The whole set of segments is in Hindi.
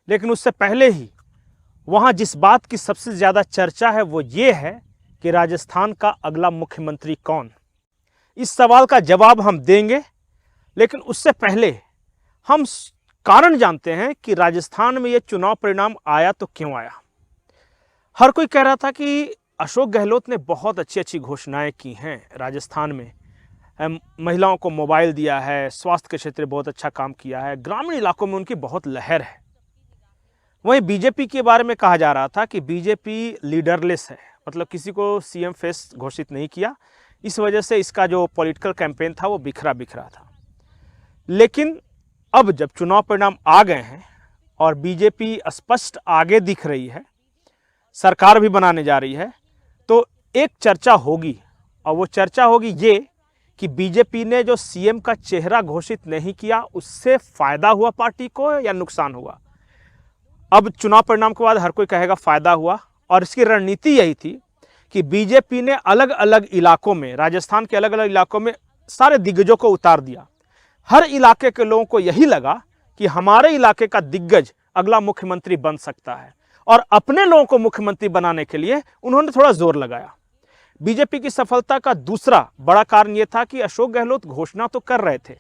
लेकिन उससे पहले ही वहाँ जिस बात की सबसे ज़्यादा चर्चा है वो ये है कि राजस्थान का अगला मुख्यमंत्री कौन। इस सवाल का जवाब हम देंगे, लेकिन उससे पहले हम कारण जानते हैं कि राजस्थान में ये चुनाव परिणाम आया तो क्यों आया। हर कोई कह रहा था कि अशोक गहलोत ने बहुत अच्छी अच्छी घोषणाएं की हैं राजस्थान में, महिलाओं को मोबाइल दिया है, स्वास्थ्य के क्षेत्र में बहुत अच्छा काम किया है, ग्रामीण इलाकों में उनकी बहुत लहर है। वहीं बीजेपी के बारे में कहा जा रहा था कि बीजेपी लीडरलेस है, मतलब किसी को सीएम फेस घोषित नहीं किया, इस वजह से इसका जो पॉलिटिकल कैंपेन था वो बिखरा बिखरा था। लेकिन अब जब चुनाव परिणाम आ गए हैं और बीजेपी स्पष्ट आगे दिख रही है, सरकार भी बनाने जा रही है, तो एक चर्चा होगी, और वो चर्चा होगी ये कि बीजेपी ने जो सीएम का चेहरा घोषित नहीं किया उससे फायदा हुआ पार्टी को या नुकसान हुआ। अब चुनाव परिणाम के बाद हर कोई कहेगा फायदा हुआ, और इसकी रणनीति यही थी कि बीजेपी ने अलग अलग इलाकों में, राजस्थान के अलग अलग इलाकों में सारे दिग्गजों को उतार दिया। हर इलाके के लोगों को यही लगा कि हमारे इलाके का दिग्गज अगला मुख्यमंत्री बन सकता है, और अपने लोगों को मुख्यमंत्री बनाने के लिए उन्होंने थोड़ा जोर लगाया। बीजेपी की सफलता का दूसरा बड़ा कारण यह था कि अशोक गहलोत घोषणा तो कर रहे थे,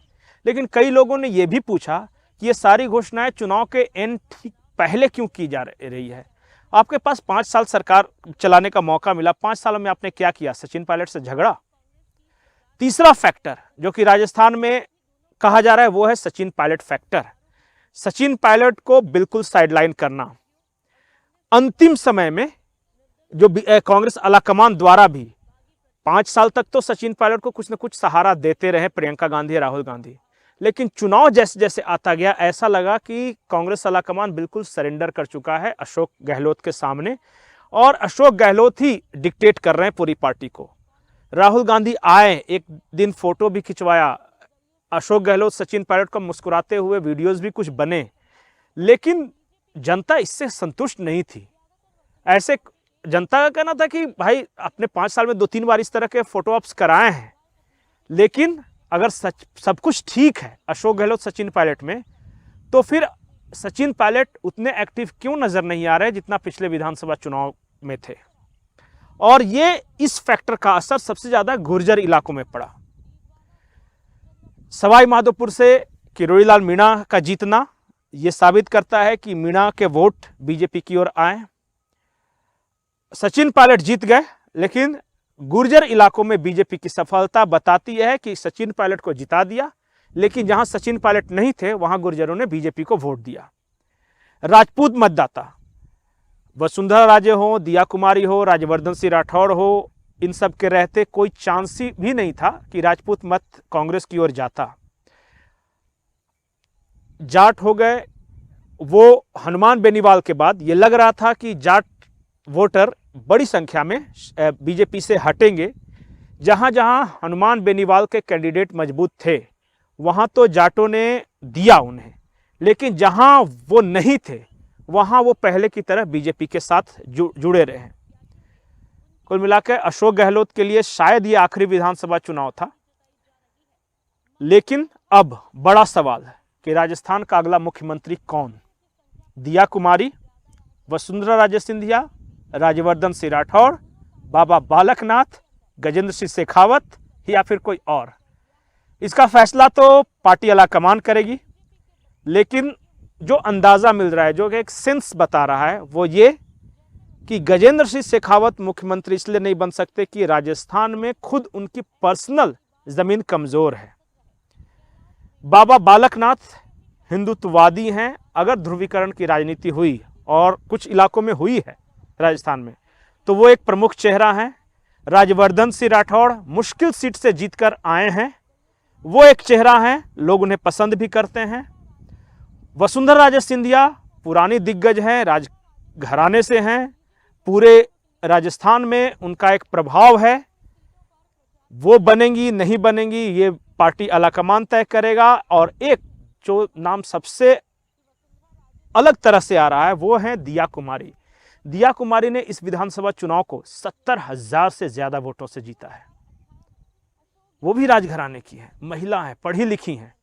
लेकिन कई लोगों ने यह भी पूछा कि ये सारी घोषणाएं चुनाव के एंड ठीक पहले क्यों की जा रही है। आपके पास 5 साल सरकार चलाने का मौका मिला, 5 सालों में आपने क्या किया? सचिन पायलट से झगड़ा। तीसरा फैक्टर जो कि राजस्थान में कहा जा रहा है वो है सचिन पायलट फैक्टर। सचिन पायलट को बिल्कुल साइडलाइन करना। अंतिम समय में जो कांग्रेस आलाकमान द्वारा भी 5 साल तक तो सचिन पायलट को कुछ न कुछ सहारा देते रहे प्रियंका गांधी, राहुल गांधी, लेकिन चुनाव जैसे जैसे आता गया ऐसा लगा कि कांग्रेस आलाकमान बिल्कुल सरेंडर कर चुका है अशोक गहलोत के सामने, और अशोक गहलोत ही डिक्टेट कर रहे हैं पूरी पार्टी को। राहुल गांधी आए, एक दिन फोटो भी खिंचवाया, अशोक गहलोत सचिन पायलट को मुस्कुराते हुए वीडियोस भी कुछ बने, लेकिन जनता इससे संतुष्ट नहीं थी। ऐसे जनता का कहना था कि भाई अपने 5 साल में 2-3 बार इस तरह के फोटो ऑप्स कराए हैं, लेकिन अगर सब कुछ ठीक है अशोक गहलोत सचिन पायलट में, तो फिर सचिन पायलट उतने एक्टिव क्यों नजर नहीं आ रहे जितना पिछले विधानसभा चुनाव में थे। और ये इस फैक्टर का असर सबसे ज्यादा गुर्जर इलाकों में पड़ा। सवाई माधोपुर से किरोड़ीलाल मीणा का जीतना यह साबित करता है कि मीणा के वोट बीजेपी की ओर आए। सचिन पायलट जीत गए, लेकिन गुर्जर इलाकों में बीजेपी की सफलता बताती है कि सचिन पायलट को जिता दिया, लेकिन जहां सचिन पायलट नहीं थे वहां गुर्जरों ने बीजेपी को वोट दिया। राजपूत मतदाता, वसुंधरा राजे हो, दिया कुमारी हो, राज्यवर्धन सिंह राठौड़ हो, इन सब के रहते कोई चांस भी नहीं था कि राजपूत मत कांग्रेस की ओर जाता। जाट हो गए, वो हनुमान बेनीवाल के बाद ये लग रहा था कि जाट वोटर बड़ी संख्या में बीजेपी से हटेंगे। जहां जहां हनुमान बेनीवाल के कैंडिडेट मजबूत थे वहां तो जाटों ने दिया उन्हें, लेकिन जहां वो नहीं थे वहां वो पहले की तरह बीजेपी के साथ जुड़े रहे। कुल मिलाकर अशोक गहलोत के लिए शायद ये आखिरी विधानसभा चुनाव था, लेकिन अब बड़ा सवाल है कि राजस्थान का अगला मुख्यमंत्री कौन? दिया कुमारी, वसुंधरा राजे सिंधिया, राज्यवर्धन सिंह राठौड़, बाबा बालकनाथ, गजेंद्र सिंह शेखावत, या फिर कोई और? इसका फैसला तो पार्टी आलाकमान करेगी, लेकिन जो अंदाजा मिल रहा है, जो एक सेंस बता रहा है, वो ये कि गजेंद्र सिंह शेखावत मुख्यमंत्री इसलिए नहीं बन सकते कि राजस्थान में खुद उनकी पर्सनल जमीन कमजोर है। बाबा बालकनाथ हिंदुत्ववादी हैं। अगर ध्रुवीकरण की राजनीति हुई, और कुछ इलाकों में हुई है राजस्थान में, तो वो एक प्रमुख चेहरा है। राज्यवर्धन सिंह राठौड़ मुश्किल सीट से जीतकर आए हैं, वो एक चेहरा है, लोग उन्हें पसंद भी करते हैं। वसुंधरा राजे सिंधिया पुरानी दिग्गज हैं, राजघराने से हैं, पूरे राजस्थान में उनका एक प्रभाव है। वो बनेंगी नहीं बनेंगी ये पार्टी आलाकमान तय करेगा। और एक जो नाम सबसे अलग तरह से आ रहा है वो है दिया कुमारी। दिया कुमारी ने इस विधानसभा चुनाव को 70,000 से ज्यादा वोटों से जीता है। वो भी राजघराने की है, महिला है, पढ़ी लिखी हैं,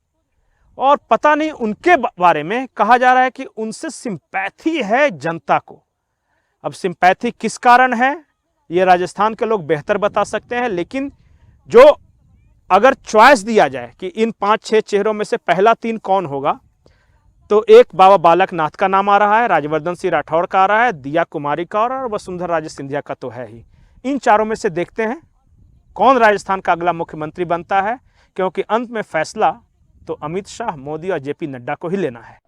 और पता नहीं उनके बारे में कहा जा रहा है कि उनसे सिंपैथी है जनता को। अब सिंपैथी किस कारण है ये राजस्थान के लोग बेहतर बता सकते हैं, लेकिन जो अगर चॉइस दिया जाए कि इन 5-6 चेहरों में से पहला 3 कौन होगा, तो एक बाबा बालक नाथ का नाम आ रहा है, राज्यवर्धन सिंह राठौर का आ रहा है, दिया कुमारी का और वसुंधरा राजे सिंधिया का तो है ही। इन चारों में से देखते हैं कौन राजस्थान का अगला मुख्यमंत्री बनता है, क्योंकि अंत में फैसला तो अमित शाह, मोदी और जेपी नड्डा को ही लेना है।